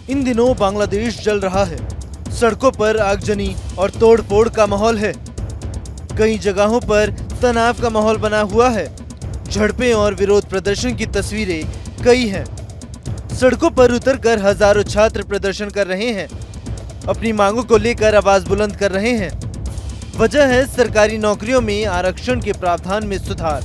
इन दिनों बांग्लादेश जल रहा है। सड़कों पर आगजनी और तोड़फोड़ का माहौल है। कई जगहों पर तनाव का माहौल बना हुआ है। झड़पें और विरोध प्रदर्शन की तस्वीरें कई हैं। सड़कों पर उतरकर हजारों छात्र प्रदर्शन कर रहे हैं, अपनी मांगों को लेकर आवाज बुलंद कर रहे हैं। वजह है सरकारी नौकरियों में आरक्षण के प्रावधान में सुधार।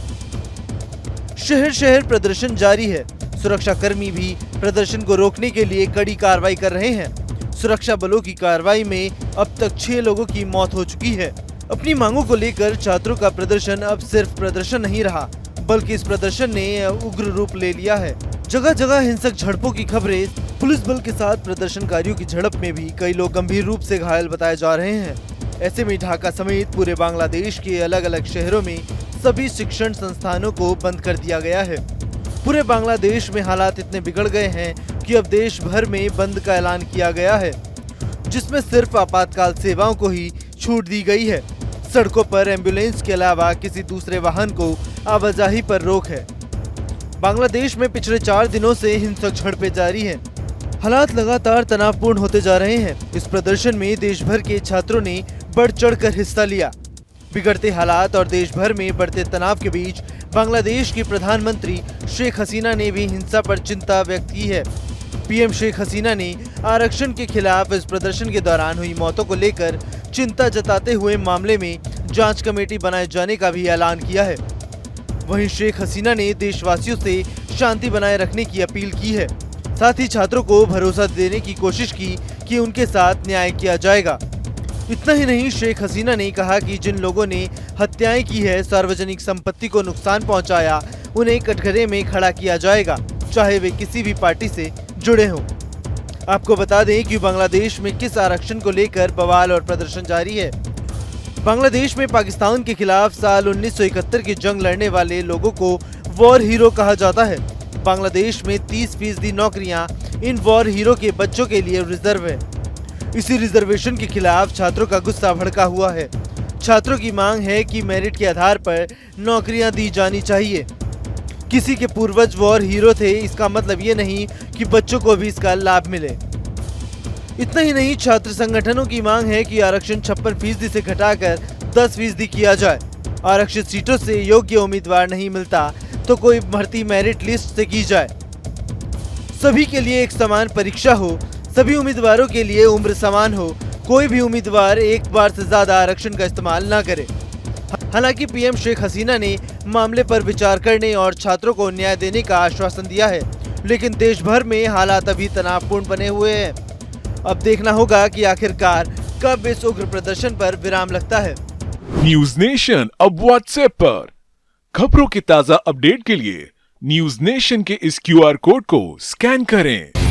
शहर शहर प्रदर्शन जारी है। सुरक्षा कर्मी भी प्रदर्शन को रोकने के लिए कड़ी कार्रवाई कर रहे हैं। सुरक्षा बलों की कार्रवाई में अब तक 6 लोगों की मौत हो चुकी है। अपनी मांगों को लेकर छात्रों का प्रदर्शन अब सिर्फ प्रदर्शन नहीं रहा, बल्कि इस प्रदर्शन ने उग्र रूप ले लिया है। जगह जगह हिंसक झड़पों की खबरें। पुलिस बल के साथ प्रदर्शनकारियों की झड़प में भी कई लोग गंभीर रूप से घायल बताए जा रहे हैं। ऐसे में ढाका समेत पूरे बांग्लादेश के अलग अलग शहरों में सभी शिक्षण संस्थानों को बंद कर दिया गया है। पूरे बांग्लादेश में हालात इतने बिगड़ गए हैं कि अब देश भर में बंद का ऐलान किया गया है, जिसमें सिर्फ आपातकाल सेवाओं को ही छूट दी गई है। सड़कों पर एम्बुलेंस के अलावा किसी दूसरे वाहन को आवाजाही पर रोक है। बांग्लादेश में पिछले 4 दिनों से हिंसक झड़पें जारी हैं। हालात लगातार तनावपूर्ण होते जा रहे हैं। इस प्रदर्शन में देश भर के छात्रों ने बढ़ चढ़कर हिस्सा लिया। बिगड़ते हालात और देश भर में बढ़ते तनाव के बीच बांग्लादेश की प्रधानमंत्री शेख हसीना ने भी हिंसा पर चिंता व्यक्त की है। पीएम शेख हसीना ने आरक्षण के खिलाफ इस प्रदर्शन के दौरान हुई मौतों को लेकर चिंता जताते हुए मामले में जांच कमेटी बनाए जाने का भी ऐलान किया है। वहीं शेख हसीना ने देशवासियों से शांति बनाए रखने की अपील की है। साथ ही छात्रों को भरोसा देने की कोशिश की कि उनके साथ न्याय किया जाएगा। इतना ही नहीं, शेख हसीना ने कहा कि जिन लोगों ने हत्याएं की है, सार्वजनिक संपत्ति को नुकसान पहुंचाया, उन्हें कटघरे में खड़ा किया जाएगा, चाहे वे किसी भी पार्टी से जुड़े हों। आपको बता दें कि बांग्लादेश में किस आरक्षण को लेकर बवाल और प्रदर्शन जारी है। बांग्लादेश में पाकिस्तान के खिलाफ साल 1971 की जंग लड़ने वाले लोगों को वॉर हीरो कहा जाता है। बांग्लादेश में 30% नौकरियां इन वॉर हीरो के बच्चों के लिए रिजर्व है। इसी रिजर्वेशन के खिलाफ छात्रों का गुस्सा भड़का हुआ है। छात्रों की मांग है कि मेरिट के आधार पर नौकरियां दी जानी चाहिए। किसी के पूर्वज वॉर हीरो थे, इसका मतलब ये नहीं कि बच्चों को भी इसका लाभ मिले। इतना ही नहीं, छात्र संगठनों की मांग है कि आरक्षण 56% से घटाकर 10% किया जाए। आरक्षित सीटों से योग्य उम्मीदवार नहीं मिलता तो कोई भर्ती मेरिट लिस्ट से की जाए। सभी के लिए एक समान परीक्षा हो, सभी उम्मीदवारों के लिए उम्र समान हो, कोई भी उम्मीदवार एक बार से ज्यादा आरक्षण का इस्तेमाल न करे। हालांकि पीएम शेख हसीना ने मामले पर विचार करने और छात्रों को न्याय देने का आश्वासन दिया है, लेकिन देश भर में हालात अभी तनावपूर्ण बने हुए हैं। अब देखना होगा कि आखिरकार कब इस उग्र प्रदर्शन पर विराम लगता है। न्यूज नेशन अब व्हाट्सएप पर खबरों के ताजा अपडेट के लिए न्यूज नेशन के इस QR कोड को स्कैन करें।